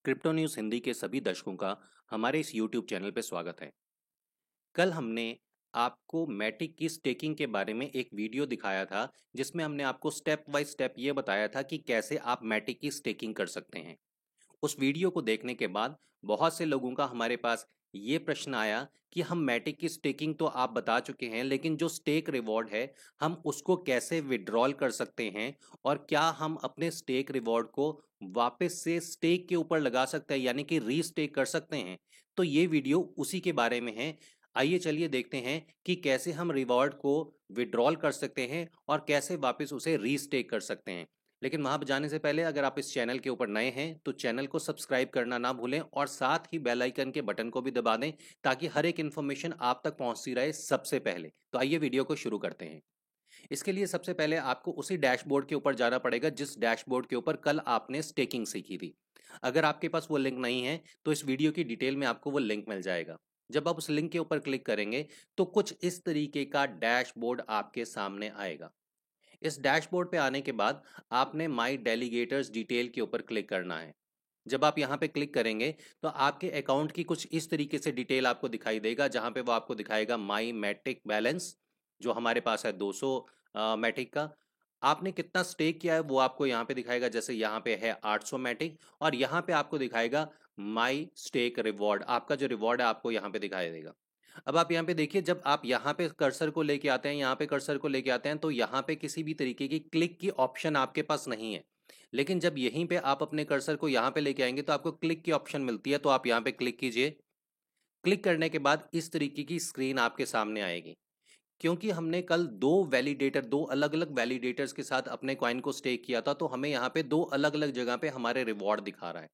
Crypto news Hindi के सभी दर्शकों का हमारे इस यूट्यूब चैनल पे स्वागत है। कल हमने आपको मैटिक की स्टेकिंग के बारे में एक वीडियो दिखाया था, जिसमें हमने आपको स्टेप बाय स्टेप ये बताया था कि कैसे आप मैटिक की स्टेकिंग कर सकते हैं। उस वीडियो को देखने के बाद बहुत से लोगों का हमारे पास ये प्रश्न आया कि हम मैटिक की स्टेकिंग तो आप बता चुके हैं, लेकिन जो स्टेक रिवॉर्ड है हम उसको कैसे विड्रॉल कर सकते हैं, और क्या हम अपने स्टेक रिवॉर्ड को वापस से स्टेक के ऊपर लगा सकते हैं, यानी कि रीस्टेक कर सकते हैं। तो ये वीडियो उसी के बारे में है। आइए चलिए देखते हैं कि कैसे हम रिवॉर्ड को विड्रॉल कर सकते हैं और कैसे वापस उसे रीस्टेक कर सकते हैं। लेकिन वहां जाने से पहले अगर आप इस चैनल के ऊपर नए हैं तो चैनल को सब्सक्राइब करना ना भूलें और साथ ही बेल आइकन के बटन को भी दबा दें, ताकि हर एक इन्फॉर्मेशन आप तक पहुंचती रहे सबसे पहले। तो आइए वीडियो को शुरू करते हैं। इसके लिए सबसे पहले आपको उसी डैशबोर्ड के ऊपर जाना पड़ेगा जिस डैशबोर्ड के ऊपर कल आपने स्टेकिंग सीखी थी। अगर आपके पास वो लिंक नहीं है तो इस वीडियो की डिटेल में आपको वो लिंक मिल जाएगा। जब आप उस लिंक के ऊपर क्लिक करेंगे तो कुछ इस तरीके का डैशबोर्ड आपके सामने आएगा। इस डैशबोर्ड पे आने के बाद आपने माई डेलीगेटर्स डिटेल के ऊपर क्लिक करना है। जब आप यहाँ पे क्लिक करेंगे तो आपके अकाउंट की कुछ इस तरीके से डिटेल आपको दिखाई देगा, जहाँ पे वो आपको दिखाएगा माई मैटिक बैलेंस, जो हमारे पास है 200 मैटिक का। आपने कितना स्टेक किया है वो आपको यहाँ पे दिखाएगा, जैसे यहाँ पे है 800 मैटिक, और यहाँ पे आपको दिखाएगा माई स्टेक रिवॉर्ड, आपका जो रिवॉर्ड है आपको यहाँ पे दिखाई देगा। अब आप यहाँ पे देखिए, जब आप यहाँ पे कर्सर को लेके आते हैं, यहाँ पे कर्सर को लेके आते हैं, तो यहाँ पे किसी भी तरीके की क्लिक की ऑप्शन आपके पास नहीं है। लेकिन जब यहीं पे आप अपने कर्सर को यहाँ पे लेके आएंगे तो आपको क्लिक की ऑप्शन मिलती है, तो आप यहाँ पे क्लिक कीजिए। क्लिक करने के बाद इस तरीके की स्क्रीन आपके सामने आएगी। क्योंकि हमने कल दो अलग अलग वैलिडेटर्स के साथ अपने कॉइन को स्टेक किया था, तो हमें यहाँ पे दो अलग अलग जगह पे हमारे रिवॉर्ड दिखा रहा है।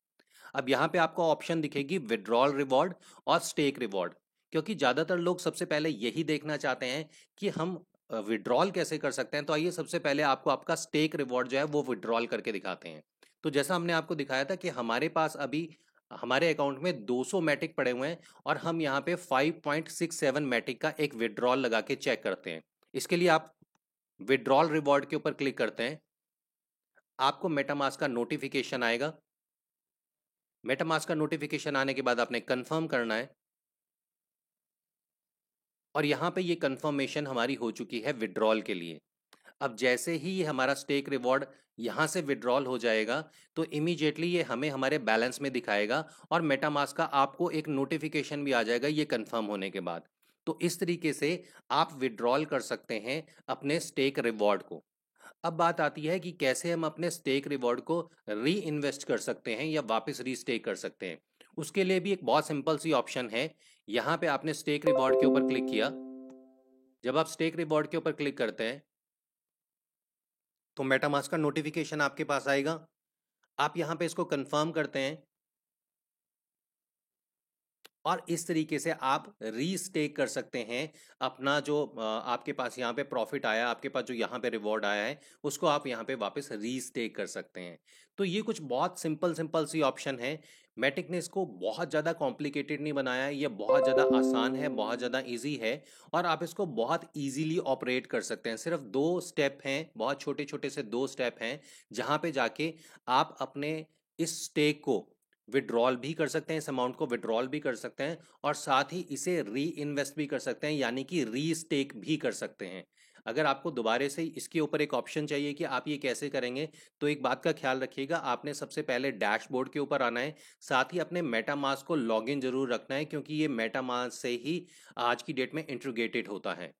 अब यहाँ पे आपको ऑप्शन दिखेगी विड्रॉल रिवॉर्ड और स्टेक रिवॉर्ड, क्योंकि ज़्यादातर लोग सबसे पहले यही देखना चाहते हैं कि हम विड्रॉल कैसे कर सकते हैं। तो आइए सबसे पहले आपको आपका स्टेक रिवॉर्ड जो है वो विड्रॉल करके दिखाते हैं। तो जैसा हमने आपको दिखाया था कि हमारे पास अभी हमारे अकाउंट में 200 मैटिक पड़े हुए हैं, और हम यहाँ पे 5.67 मैटिक का एक विड्रॉल लगा के चेक करते हैं। इसके लिए आप विड्रॉल रिवॉर्ड के ऊपर क्लिक करते हैं, आपको मेटामास्क का नोटिफिकेशन आएगा। मेटामास्क का नोटिफिकेशन आने के बाद आपने कंफर्म करना है, और यहाँ पे ये कंफर्मेशन हमारी हो चुकी है विड्रॉल के लिए। अब जैसे ही ये हमारा स्टेक रिवॉर्ड यहाँ से विड्रॉल हो जाएगा तो इमीडिएटली ये हमें हमारे बैलेंस में दिखाएगा, और मेटामास्क का आपको एक नोटिफिकेशन भी आ जाएगा ये कंफर्म होने के बाद। तो इस तरीके से आप विड्रॉल कर सकते हैं अपने स्टेक रिवॉर्ड को। अब बात आती है कि कैसे हम अपने स्टेक रिवॉर्ड को री इन्वेस्ट कर सकते हैं या वापस रीस्टेक कर सकते हैं। उसके लिए भी एक बहुत सिंपल सी ऑप्शन है। यहाँ पे आपने स्टेक रिवॉर्ड के ऊपर क्लिक किया। जब आप स्टेक रिवॉर्ड के ऊपर क्लिक करते हैं तो मेटामास्क का नोटिफिकेशन आपके पास आएगा। आप यहाँ पे इसको कंफर्म करते हैं, और इस तरीके से आप रीस्टेक कर सकते हैं अपना जो आपके पास यहाँ पे प्रॉफिट आया, आपके पास जो यहाँ पे रिवॉर्ड आया है, उसको आप यहाँ पे वापस रीस्टेक कर सकते हैं। तो ये कुछ बहुत सिंपल सिंपल सी ऑप्शन है। मैटिक ने इसको बहुत ज़्यादा कॉम्प्लिकेटेड नहीं बनाया है, ये बहुत ज़्यादा आसान है, बहुत ज़्यादा इजी है, और आप इसको बहुत इजीली ऑपरेट कर सकते हैं। सिर्फ 2 स्टेप हैं, बहुत छोटे छोटे से 2 स्टेप हैं, जहाँ पे जाके आप अपने इस स्टेक को विड्रॉल भी कर सकते हैं, इस अमाउंट को विड्रॉल भी कर सकते हैं, और साथ ही इसे री इन्वेस्ट भी कर सकते हैं, यानी कि री स्टेक भी कर सकते हैं। अगर आपको दोबारा से इसके ऊपर एक ऑप्शन चाहिए कि आप ये कैसे करेंगे, तो एक बात का ख्याल रखिएगा, आपने सबसे पहले डैशबोर्ड के ऊपर आना है। साथ ही अपने मेटामास्क को लॉगिन जरूर रखना है, क्योंकि ये मेटामास्क से ही आज की डेट में इंट्रीग्रेटेड होता है।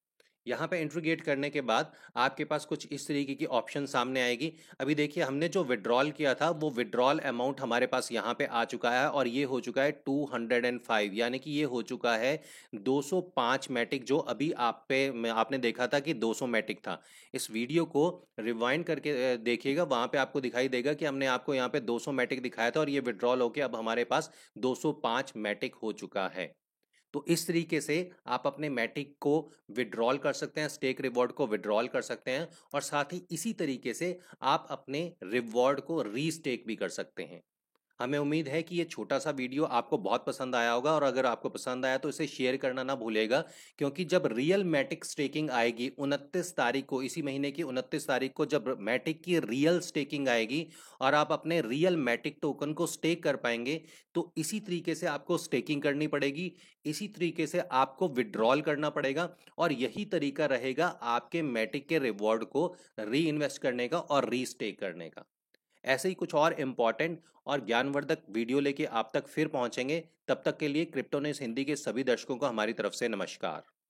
यहाँ पे इंट्रीगेट करने के बाद आपके पास कुछ इस तरीके की ऑप्शन सामने आएगी। अभी देखिए, हमने जो विड्रॉल किया था वो विड्रॉल अमाउंट हमारे पास यहाँ पे आ चुका है, और ये हो चुका है 205, यानी कि ये हो चुका है 205 मैटिक, जो अभी आपने देखा था कि 200 मैटिक था। इस वीडियो को रिवाइंड करके देखिएगा, वहाँ पे आपको दिखाई देगा कि हमने आपको यहाँ पे 200 मैटिक दिखाया था, और ये विड्रॉल होके अब हमारे पास 205 मैटिक हो चुका है। तो इस तरीके से आप अपने मैटिक को विड्रॉल कर सकते हैं, स्टेक रिवॉर्ड को विड्रॉल कर सकते हैं, और साथ ही इसी तरीके से आप अपने रिवॉर्ड को रीस्टेक भी कर सकते हैं। हमें उम्मीद है कि ये छोटा-सा वीडियो आपको बहुत पसंद आया होगा और अगर आपको पसंद आया तो इसे शेयर करना ना भूलिएगा क्योंकि जब रियल मैटिक स्टेकिंग आएगी 29 तारीख को, इसी महीने की 29 तारीख को जब मैटिक की रियल स्टेकिंग आएगी और आप अपने रियल मैटिक टोकन को स्टेक कर पाएंगे, तो इसी तरीके से आपको स्टेकिंग करनी पड़ेगी, इसी तरीके से आपको विड्रॉल करना पड़ेगा और यही तरीका रहेगा आपके मैटिक के रिवॉर्ड को री इन्वेस्ट करने का और रीस्टेक करने का। ऐसे ही कुछ और इम्पॉर्टेंट और ज्ञानवर्धक वीडियो लेके आप तक फिर पहुंचेंगे। तब तक के लिए क्रिप्टोनेस हिंदी के सभी दर्शकों को हमारी तरफ से नमस्कार।